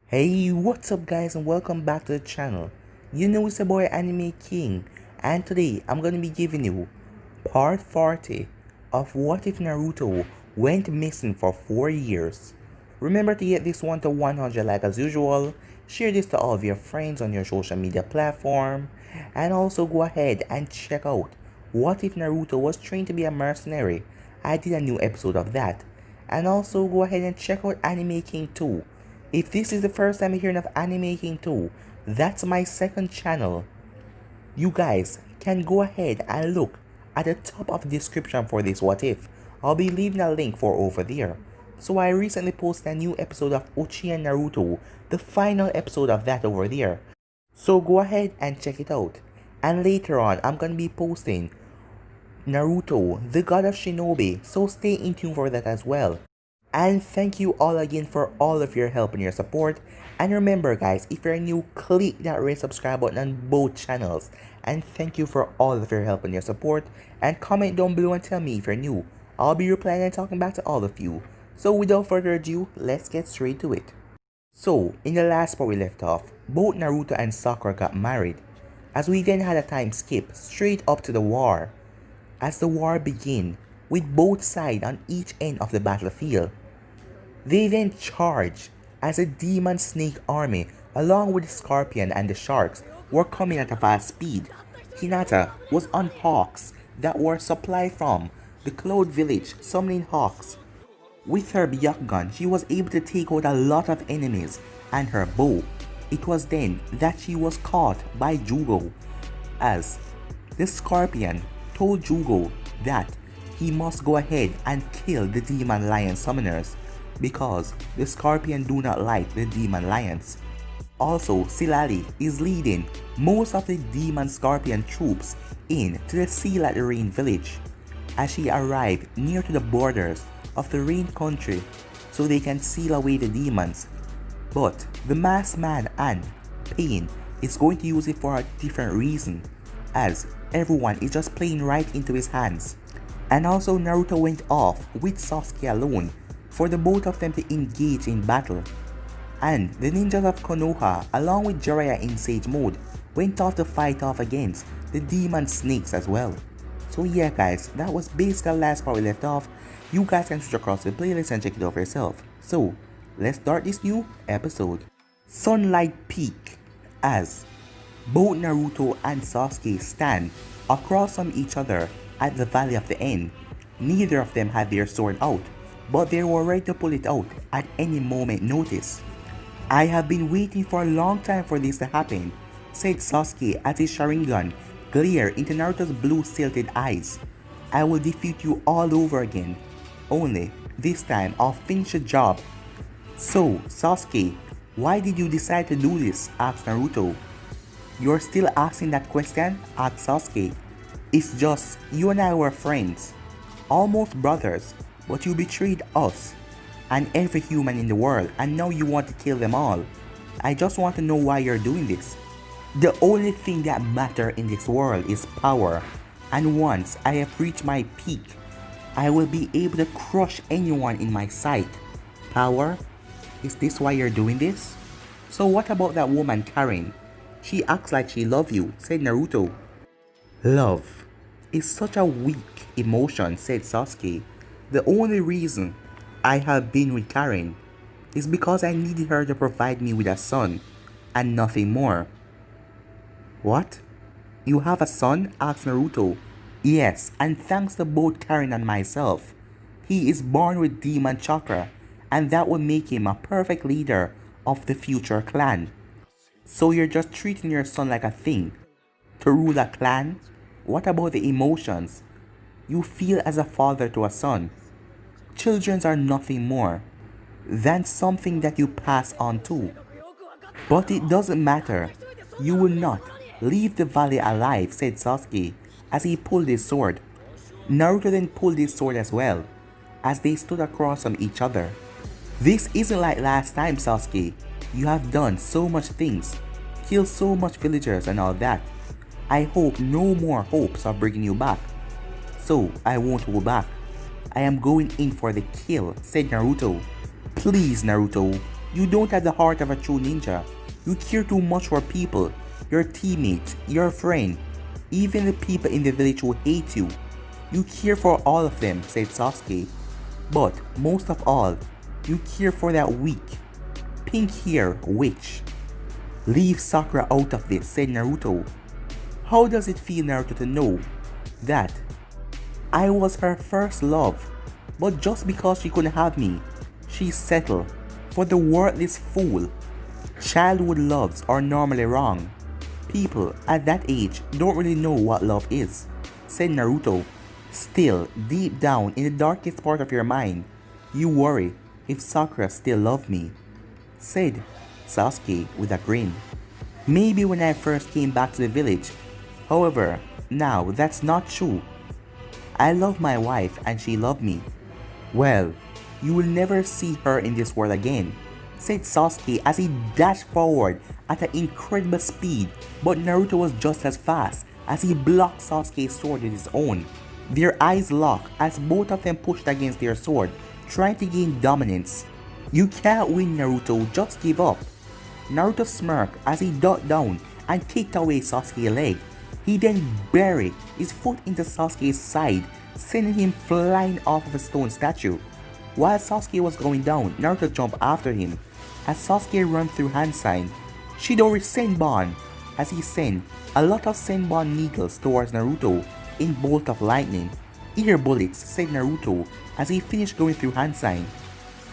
Hey, what's up guys and welcome back to the channel. You know it's your boy Anime King, and today I'm gonna be giving you part 40 of What If Naruto Went Missing for 4 years. Remember to get this one to 100 like as usual, share this to all of your friends on your social media platform, and also go ahead and check out What If Naruto Was Trained to be a Mercenary. I did a new episode of that. And also go ahead and check out Anime King 2. If this is the first time you're hearing of Anime King 2, that's my second channel. You guys can go ahead and look at the top of the description for this What If. I'll be leaving a link for over there. So I recently posted a new episode of Uchi and Naruto, the final episode of that over there. So go ahead and check it out. And later on, I'm gonna be posting Naruto, the God of Shinobi, so stay in tune for that as well. And thank you all again for all of your help and your support. And remember guys, if you're new, click that red subscribe button on both channels. And thank you for all of your help and your support. And comment down below and tell me if you're new. I'll be replying and talking back to all of you. So without further ado, let's get straight to it. So, in the last part we left off, both Naruto and Sakura got married. As we then had a time skip straight up to the war. As the war began, with both sides on each end of the battlefield. They then charged as a demon snake army along with the scorpion and the sharks were coming at a fast speed. Hinata was on hawks that were supplied from the Cloud Village summoning hawks. With her Byakugan, she was able to take out a lot of enemies and her bow. It was then that she was caught by Jugo as the scorpion told Jugo that he must go ahead and kill the demon lion summoners because the scorpion do not like the demon lions. Also, Silali is leading most of the demon scorpion troops in to the Seal at the Rain village as she arrived near to the borders of the Rain country so they can seal away the demons. But the masked man and Pain is going to use it for a different reason as everyone is just playing right into his hands. And also Naruto went off with Sasuke alone for the both of them to engage in battle. And the ninjas of Konoha along with Jiraiya in Sage mode went off to fight off against the demon snakes as well. So yeah guys, that was basically the last part we left off. You guys can switch across the playlist and check it out for yourself. So let's start this new episode. Sunlight peak as both Naruto and Sasuke stand across from each other at the Valley of the End. Neither of them had their sword out, but they were ready to pull it out at any moment notice. I have been waiting for a long time for this to happen, said Sasuke as his Sharingan glared into Naruto's blue silted eyes. I will defeat you all over again. Only, this time I'll finish the job. So, Sasuke, why did you decide to do this? Asked Naruto. You're still asking that question? Asked Sasuke. It's just, you and I were friends, almost brothers, but you betrayed us and every human in the world and now you want to kill them all. I just want to know why you're doing this. The only thing that matters in this world is power, and once I have reached my peak, I will be able to crush anyone in my sight. Power? Is this why you're doing this? So what about that woman Karin? She acts like she loves you, said Naruto. Love is such a weak emotion, said Sasuke. The only reason I have been with Karin is because I needed her to provide me with a son and nothing more. What? You have a son? Asked Naruto. Yes, and thanks to both Karin and myself. He is born with demon chakra and that will make him a perfect leader of the future clan. So you're just treating your son like a thing to rule a clan? What about the emotions you feel as a father to a son? Children are nothing more than something that you pass on to. But it doesn't matter. You will not leave the valley alive, said Sasuke as he pulled his sword. Naruto then pulled his sword as well as they stood across from each other. This isn't like last time, Sasuke. You have done so much things, killed so much villagers and all that. I hope no more hopes of bringing you back. So I won't hold back. I am going in for the kill, said Naruto. Please Naruto, You don't have the heart of a true ninja. You care too much for people, your teammates, your friend, even the people in the village who hate you. You care for all of them, said Sasuke. But most of all, you care for that weak, pink hair witch. Leave Sakura out of this, said Naruto. How does it feel, Naruto, to know that I was her first love, but just because she couldn't have me, she settled for the worthless fool? Childhood loves are normally wrong. People at that age don't really know what love is, said Naruto. Still, deep down in the darkest part of your mind, you worry if Sakura still loved me, said Sasuke with a grin. Maybe when I first came back to the village. However, now that's not true. I love my wife and she loved me. Well, you will never see her in this world again, said Sasuke as he dashed forward at an incredible speed, but Naruto was just as fast as he blocked Sasuke's sword with his own. Their eyes locked as both of them pushed against their sword, trying to gain dominance. You can't win, Naruto, just give up. Naruto smirked as he ducked down and kicked away Sasuke's leg. He then buried his foot into Sasuke's side, sending him flying off of a stone statue. While Sasuke was going down, Naruto jumped after him. As Sasuke ran through hand sign, Chidori Senbon, as he sent a lot of Senbon needles towards Naruto in bolt of lightning. Ear bullets, said Naruto as he finished going through hand sign,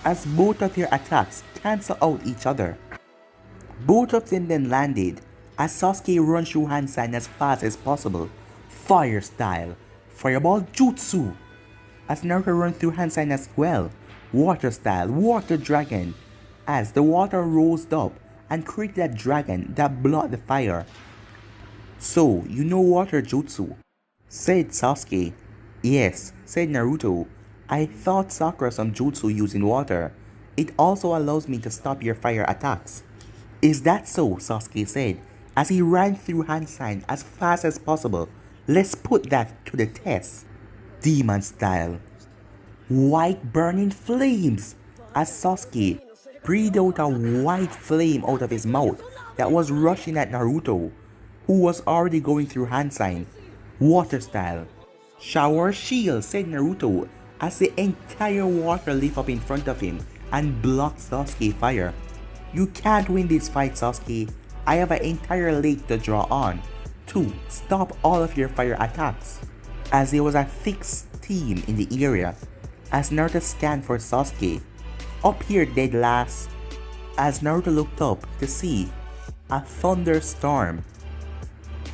as both of their attacks cancel out each other. Both of them then landed as Sasuke runs through hand sign as fast as possible, fire style, fireball jutsu. As Naruto runs through hand sign as well, water style, water dragon, as the water rose up and created a dragon that blocked the fire. So, you know water jutsu, said Sasuke. Yes, said Naruto. I thought Sakura some jutsu using water. It also allows me to stop your fire attacks. Is that so? Sasuke said as he ran through hand sign as fast as possible. Let's put that to the test. Demon style. White burning flames, as Sasuke breathed out a white flame out of his mouth that was rushing at Naruto, who was already going through hand sign. Water style. Shower shield, said Naruto as the entire water leaped up in front of him and blocked Sasuke's fire. You can't win this fight, Sasuke. I have an entire lake to draw on to stop all of your fire attacks. As there was a thick steam in the area, as Naruto scanned for Sasuke. Up here, dead last. As Naruto looked up to see a thunderstorm.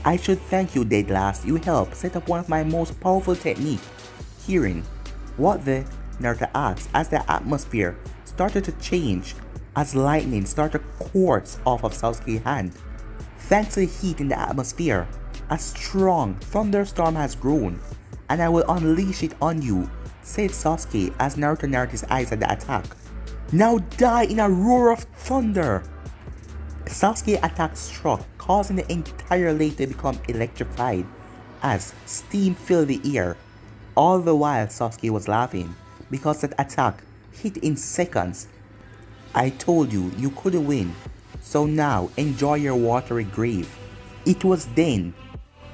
I should thank you, dead last. You helped set up one of my most powerful techniques. Hearing what the Naruto asked as the atmosphere started to change as lightning started to quartz off of Sasuke's hand. Thanks to the heat in the atmosphere, a strong thunderstorm has grown, and I will unleash it on you, said Sasuke as Naruto narrowed his eyes at the attack. Now die in a roar of thunder! Sasuke's attack struck, causing the entire lake to become electrified as steam filled the air. All the while Sasuke was laughing because that attack hit in seconds. I told you you couldn't win, so now enjoy your watery grave. It was then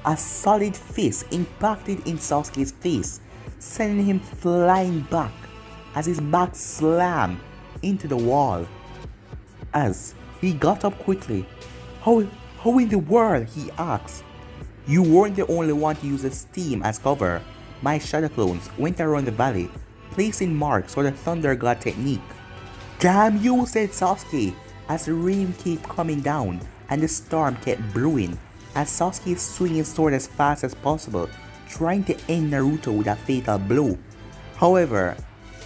a solid fist impacted in Sasuke's face, sending him flying back as his back slammed into the wall. As he got up quickly, how in the world, he asked. You weren't the only one to use the steam as cover. My shadow clones went around the valley, placing marks for the thunder god technique. Damn you, said Sasuke as the rain kept coming down and the storm kept brewing as Sasuke swinging his sword as fast as possible, trying to end Naruto with a fatal blow. However,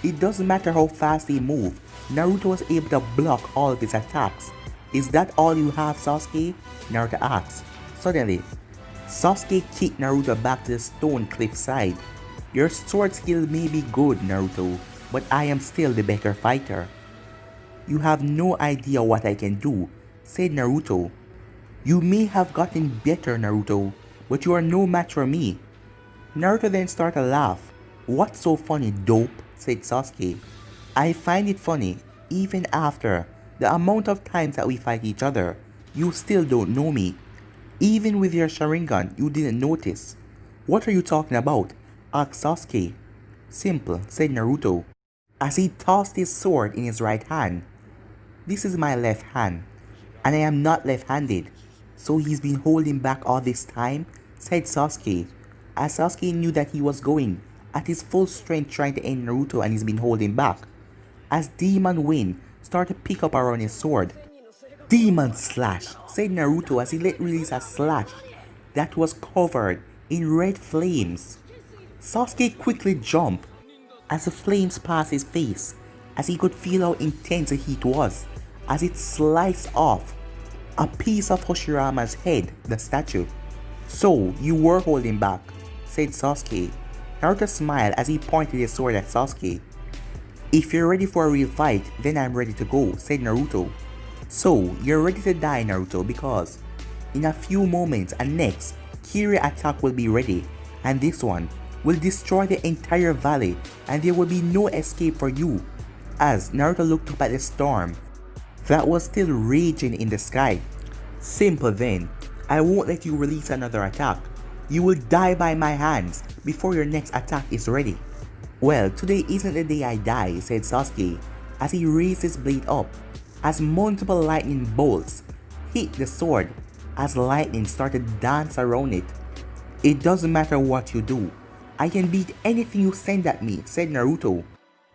it doesn't matter how fast he moved, Naruto was able to block all of his attacks. Is that all you have, Sasuke? Naruto asked. Suddenly, Sasuke kicked Naruto back to the stone cliff side. Your sword skill may be good, Naruto, but I am still the better fighter. You have no idea what I can do, said Naruto. You may have gotten better, Naruto, but you are no match for me. Naruto then started to laugh. What's so funny, dope? Said Sasuke. I find it funny even after The amount of times that we fight each other, you still don't know me. Even with your Sharingan, you didn't notice. What are you talking about? Asked Sasuke. Simple, said Naruto, as he tossed his sword in his right hand. This is my left hand, and I am not left-handed. So he's been holding back all this time, said Sasuke, as Sasuke knew that he was going at his full strength trying to end Naruto and he's been holding back. As Demon Wind started to pick up around his sword. Demon Slash, said Naruto as he let release a slash that was covered in red flames. Sasuke quickly jumped as the flames passed his face, as he could feel how intense the heat was, as it sliced off a piece of Hoshirama's head, the statue. So, you were holding back, said Sasuke. Naruto smiled as he pointed his sword at Sasuke. If you're ready for a real fight, then I'm ready to go, said Naruto. So, you're ready to die, Naruto, because in a few moments a next Kiri attack will be ready, and this one will destroy the entire valley and there will be no escape for you. As Naruto looked up at the storm that was still raging in the sky. Simple then, I won't let you release another attack. You will die by my hands before your next attack is ready. Well, today isn't the day I die, said Sasuke as he raised his blade up, as multiple lightning bolts hit the sword as lightning started to dance around it. It doesn't matter what you do, I can beat anything you send at me, said Naruto.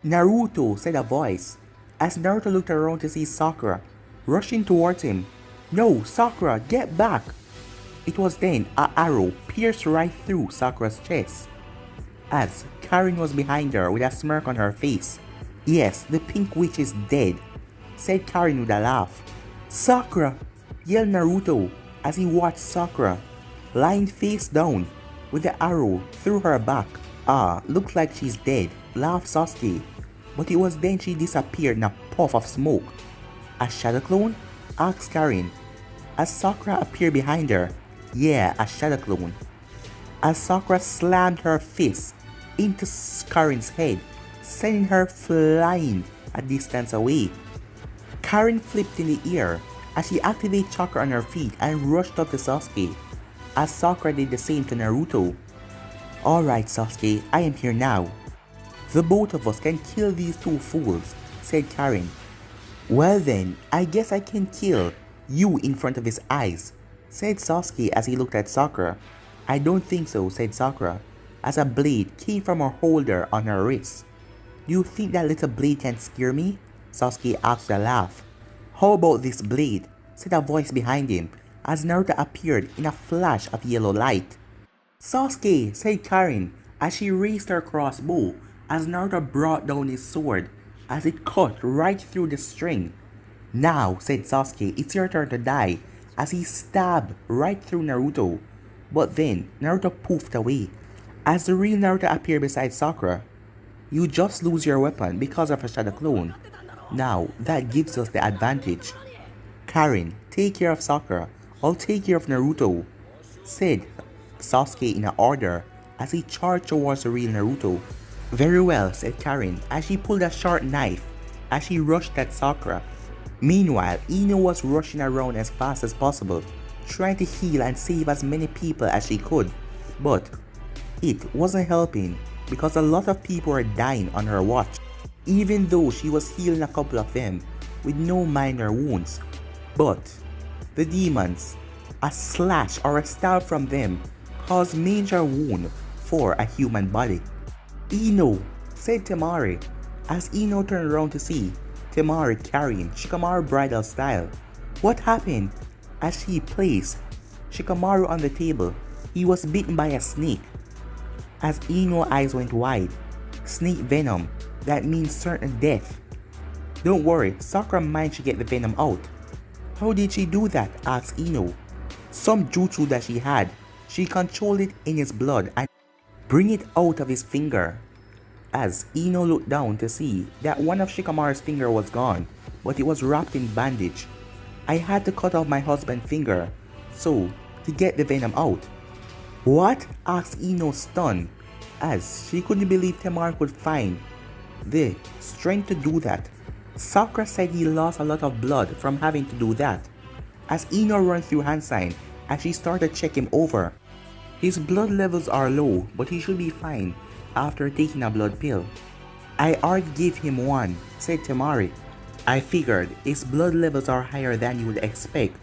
Naruto, said a voice, as Naruto looked around to see Sakura rushing towards him. No, Sakura, get back! It was then an arrow pierced right through Sakura's chest, as Karin was behind her with a smirk on her face. Yes, the pink witch is dead, said Karin with a laugh. Sakura, yelled Naruto as he watched Sakura lying face down with the arrow through her back. Ah, looks like she's dead, laughed Sasuke. But it was then she disappeared in a puff of smoke. A shadow clone? Asked Karin, as Sakura appeared behind her. Yeah, a shadow clone. As Sakura slammed her fist into Karin's head, sending her flying a distance away. Karin flipped in the air as she activated chakra on her feet and rushed up to Sasuke, as Sakura did the same to Naruto. Alright Sasuke, I am here now. The both of us can kill these two fools, said Karin. Well then, I guess I can kill you in front of his eyes, said Sasuke as he looked at Sakura. I don't think so, said Sakura, as a blade came from her holder on her wrist. Do you think that little blade can scare me? Sasuke asked with a laugh. How about this blade? Said a voice behind him, as Naruto appeared in a flash of yellow light. Sasuke, said Karin, as she raised her crossbow, as Naruto brought down his sword, as it cut right through the string. Now, said Sasuke, it's your turn to die, as he stabbed right through Naruto. But then, Naruto poofed away, as the real Naruto appeared beside Sakura. You just lose your weapon because of a shadow clone. Now, that gives us the advantage. Karin, take care of Sakura, I'll take care of Naruto, said Sasuke in an order as he charged towards the real Naruto. Very well, said Karin as she pulled a sharp knife as she rushed at Sakura. Meanwhile, Ino was rushing around as fast as possible, trying to heal and save as many people as she could. But it wasn't helping because a lot of people were dying on her watch, even though she was healing a couple of them with no minor wounds. But the demons, a slash or a stab from them caused major wound for a human body. Ino, said Temari, as Ino turned around to see Temari carrying Shikamaru bridal style. What happened? As she placed Shikamaru on the table, he was bitten by a snake. As Ino's eyes went wide, snake venom, that means certain death. Don't worry, Sakura managed to get the venom out. How did she do that? Asked Ino. Some jutsu that she had, she controlled it in his blood and bring it out of his finger. As Ino looked down to see that one of Shikamaru's finger was gone, but it was wrapped in bandage. I had to cut off my husband's finger, so to get the venom out. What? Asked Ino stunned, as she couldn't believe Temari could find the strength to do that. Sakura said he lost a lot of blood from having to do that, as Ino ran through hand sign as she started to check him over. His blood levels are low, but he should be fine after taking a blood pill. I already gave him one, said Temari. I figured his blood levels are higher than you would expect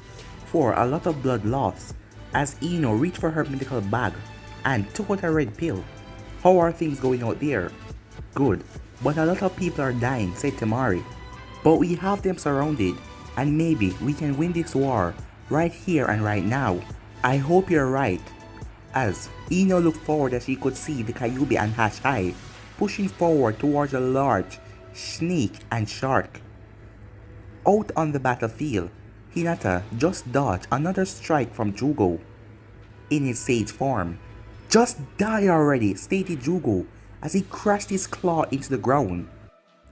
for a lot of blood loss, as Ino reached for her medical bag and took out a red pill. How are things going out there? Good, but a lot of people are dying, said Temari. But we have them surrounded, and maybe we can win this war right here and right now. I hope you're right. As Ino looked forward as she could see the Kyuubi and Hashai pushing forward towards a large snake and shark. Out on the battlefield, Hinata just dodged another strike from Jugo in his sage form. Just die already, stated Jugo as he crashed his claw into the ground.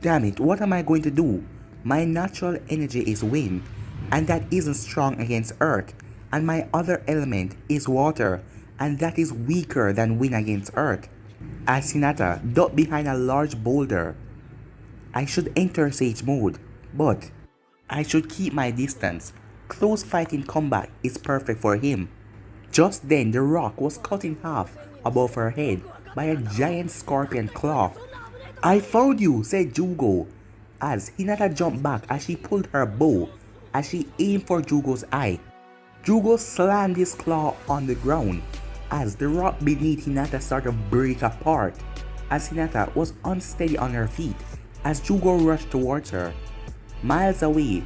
Damn it, what am I going to do? My natural energy is wind, and that isn't strong against earth, and my other element is water, and that is weaker than wind against earth. As Hinata ducked behind a large boulder, I should enter sage mode, but I should keep my distance. Close fighting combat is perfect for him. Just then the rock was cut in half above her head by a giant scorpion claw. I found you, said Jugo, as Hinata jumped back as she pulled her bow as she aimed for Jugo's eye. Jugo slammed his claw on the ground as the rock beneath Hinata started to break apart, as Hinata was unsteady on her feet as Jugo rushed towards her. Miles away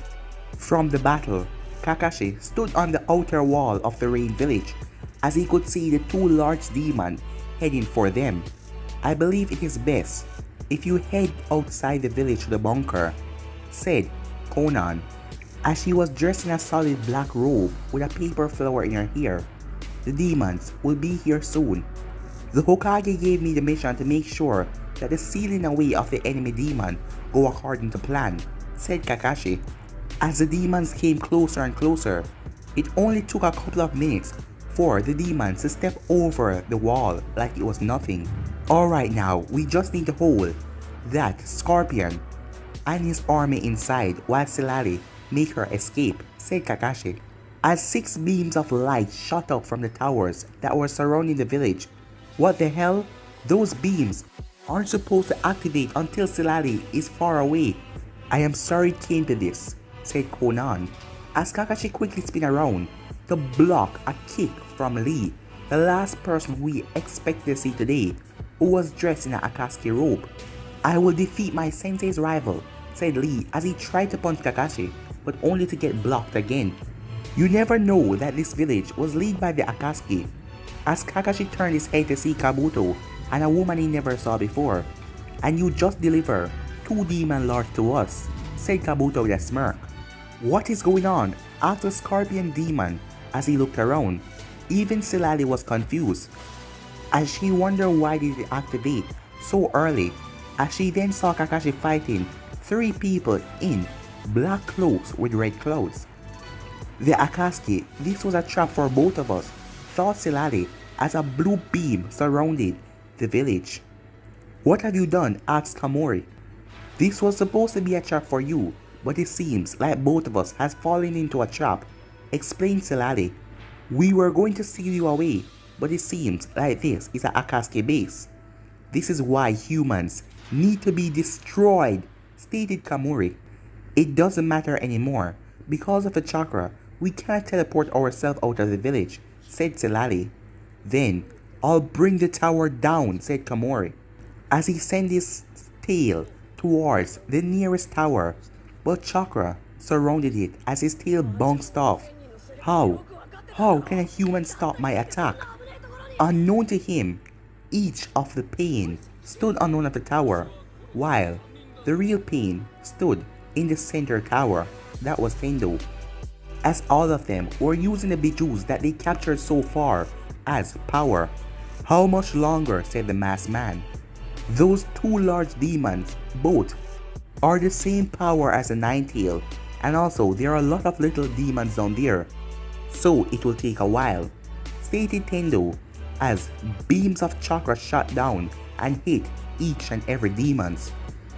from the battle, Kakashi stood on the outer wall of the Rain Village as he could see the two large demons heading for them. I believe it is best if you head outside the village to the bunker, said Konan, as she was dressed in a solid black robe with a paper flower in her hair. The demons will be here soon. The Hokage gave me the mission to make sure that the sealing away of the enemy demon go according to plan, said Kakashi. As the demons came closer and closer, it only took a couple of minutes for the demons to step over the wall like it was nothing. Alright, now we just need to hold that scorpion and his army inside while Silali make her escape, said Kakashi. As 6 beams of light shot up from the towers that were surrounding the village. What the hell? Those beams aren't supposed to activate until Silali is far away. I am sorry it came to this, said Konan, as Kakashi quickly spun around to block a kick from Lee, the last person who we expected to see today, who was dressed in an Akatsuki robe. I will defeat my sensei's rival, said Lee as he tried to punch Kakashi, but only to get blocked again. You never know that this village was led by the Akatsuki, as Kakashi turned his head to see Kabuto and a woman he never saw before. And you just deliver 2 demon lords to us, said Kabuto with a smirk. What is going on? Asked the scorpion demon as he looked around. Even Silali was confused, as she wondered why did it activate so early, as she then saw Kakashi fighting 3 people in black cloaks with red clouds. The Akatsuki, this was a trap for both of us, thought Silali as a blue beam surrounded the village. What have you done? Asked Kamori. This was supposed to be a trap for you, but it seems like both of us has fallen into a trap, explained Silali. We were going to steal you away, but it seems like this is an Akatsuki base. This is why humans need to be destroyed, stated Kamori. It doesn't matter anymore. Because of the chakra, we can't teleport ourselves out of the village, said Silali. Then, I'll bring the tower down, said Kamori, as he sent his tail towards the nearest tower, but chakra surrounded it as his tail bounced off. How can a human stop my attack? Unknown to him, each of the pain stood on one of the tower, while the real pain stood in the center tower, that was Tendo, as all of them were using the bijus that they captured so far as power. How much longer, said the masked man. Those 2 large demons, both, are the same power as the Nine-Tail, and also there are a lot of little demons down there, so it will take a while, stated Tendo, as beams of chakra shot down and hit each and every demons.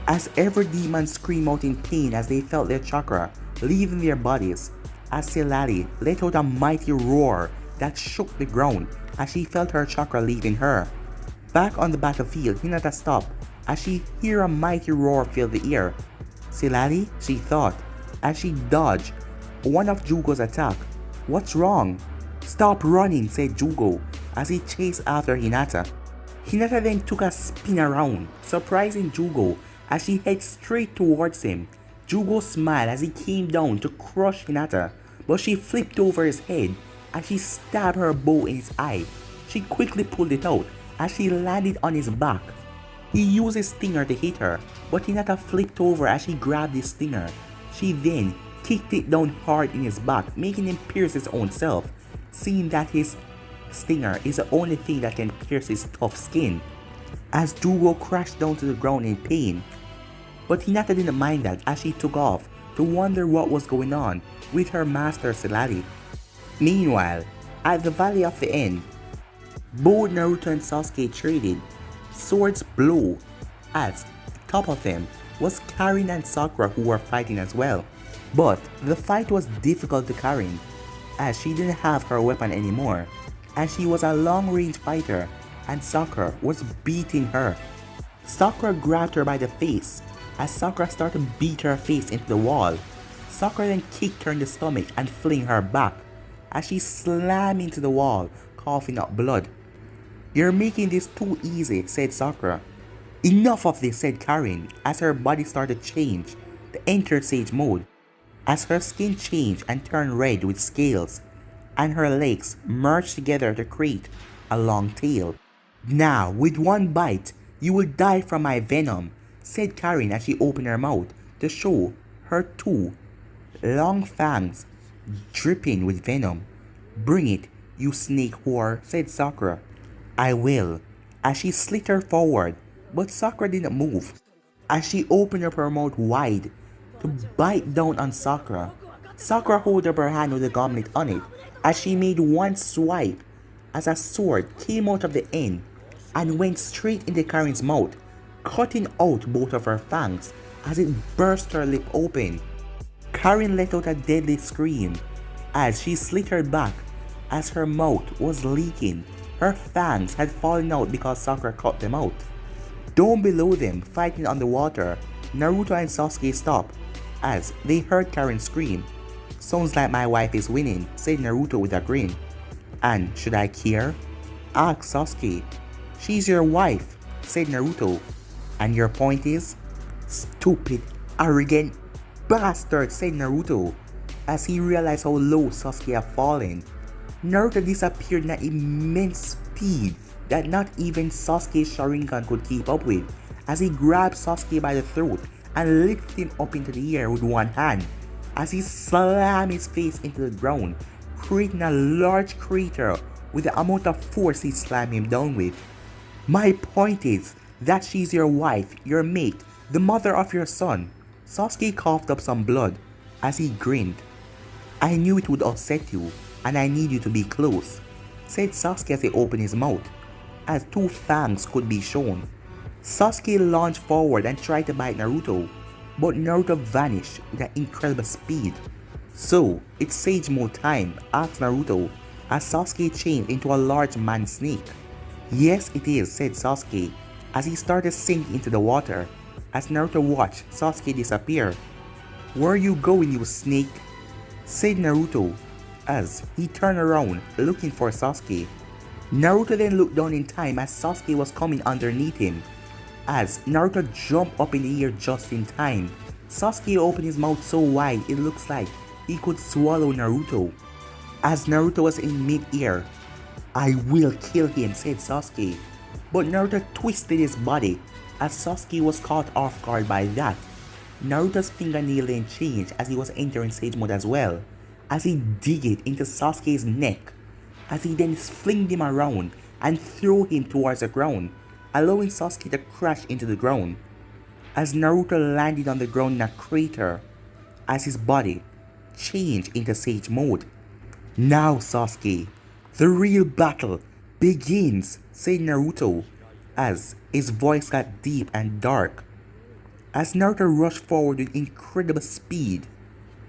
as every demon screamed out in pain as they felt their chakra leaving their bodies, as Silali let out a mighty roar that shook the ground as she felt her chakra leaving her. Back on the battlefield, Hinata stopped as she heard a mighty roar fill the air. Silali, she thought, as she dodged one of Jugo's attack. What's wrong? Stop running, said Jugo as he chased after Hinata. Hinata then took a spin around, surprising Jugo as she headed straight towards him. Jugo smiled as he came down to crush Hinata, but she flipped over his head as she stabbed her bow in his eye. She quickly pulled it out as she landed on his back. He used his stinger to hit her, but Hinata flipped over as she grabbed his stinger. She then kicked it down hard in his back, making him pierce his own self, seeing that his stinger is the only thing that can pierce his tough skin. As Jugo crashed down to the ground in pain, but Hinata didn't mind that as she took off to wonder what was going on with her master Silali. Meanwhile, at the Valley of the End, both Naruto and Sasuke traded swords blow. At the top of them was Karin and Sakura, who were fighting as well. But the fight was difficult to Karin as she didn't have her weapon anymore, and she was a long-range fighter and Sakura was beating her. Sakura grabbed her by the face as Sakura started to beat her face into the wall. Sakura then kicked her in the stomach and fling her back as she slammed into the wall, coughing up blood. You're making this too easy, said Sakura. Enough of this, said Karin as her body started to change to enter Sage mode. As her skin changed and turned red with scales, and her legs merged together to create a long tail. Now, with one bite, you will die from my venom, said Karin as she opened her mouth to show her two long fangs dripping with venom. Bring it, you snake whore, said Sakura. I will, as she slit her forward, but Sakura didn't move, as she opened up her mouth wide to bite down on Sakura. Sakura held up her hand with a goblet on it as she made one swipe as a sword came out of the end and went straight into Karin's mouth, cutting out both of her fangs as it burst her lip open. Karin let out a deadly scream as she slit her back as her mouth was leaking. Her fangs had fallen out because Sakura cut them out. Down below them, fighting underwater, Naruto and Sasuke stopped as they heard Karin scream. Sounds like my wife is winning, said Naruto with a grin. And should I care? Asked Sasuke. She's your wife, said Naruto. And your point is? Stupid, arrogant bastard, said Naruto as he realized how low Sasuke had fallen. Naruto disappeared in an immense speed that not even Sasuke's Sharingan could keep up with as he grabbed Sasuke by the throat and lifted him up into the air with one hand as he slammed his face into the ground, creating a large crater with the amount of force he slammed him down with. My point is that she's your wife, your mate, the mother of your son. Sasuke coughed up some blood as he grinned. I knew it would upset you and I need you to be close, said Sasuke as he opened his mouth, as two fangs could be shown. Sasuke launched forward and tried to bite Naruto, but Naruto vanished with an incredible speed. So, it's Sage Mode time, asked Naruto as Sasuke changed into a large man snake. Yes it is, said Sasuke as he started sinking into the water as Naruto watched Sasuke disappear. Where are you going, you snake? Said Naruto as he turned around looking for Sasuke. Naruto then looked down in time as Sasuke was coming underneath him. As Naruto jumped up in the air just in time, Sasuke opened his mouth so wide it looks like he could swallow Naruto. As Naruto was in mid-air, I will kill him, said Sasuke. But Naruto twisted his body as Sasuke was caught off guard by that. Naruto's fingernail then changed as he was entering Sage Mode as well, as he dig it into Sasuke's neck, as he then flinged him around and threw him towards the ground, allowing Sasuke to crash into the ground. As Naruto landed on the ground in a crater, as his body changed into Sage Mode. Now Sasuke, the real battle begins, said Naruto, as his voice got deep and dark. as Naruto rushed forward with incredible speed.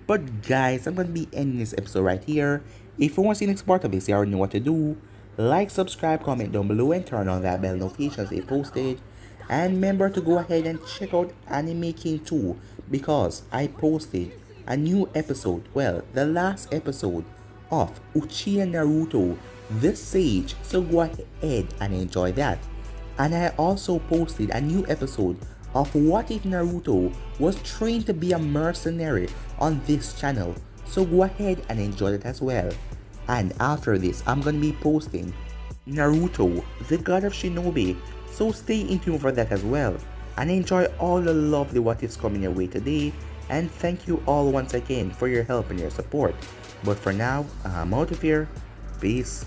But guys, I'm gonna be ending this episode right here. If you want to see the next part of this, you already know what to do. Like, subscribe, comment down below, and turn on that bell notifications they posted. And remember to go ahead and check out Anime King 2 because I posted a new episode, well, the last episode of Uchiha Naruto, the Sage. So go ahead and enjoy that. And I also posted a new episode of What If Naruto was trained to be a mercenary on this channel. So go ahead and enjoy it as well. And after this, I'm gonna be posting Naruto, the God of Shinobi. So stay in tune for that as well. And enjoy all the lovely what is coming your way today. And thank you all once again for your help and your support. But for now, I'm out of here. Peace.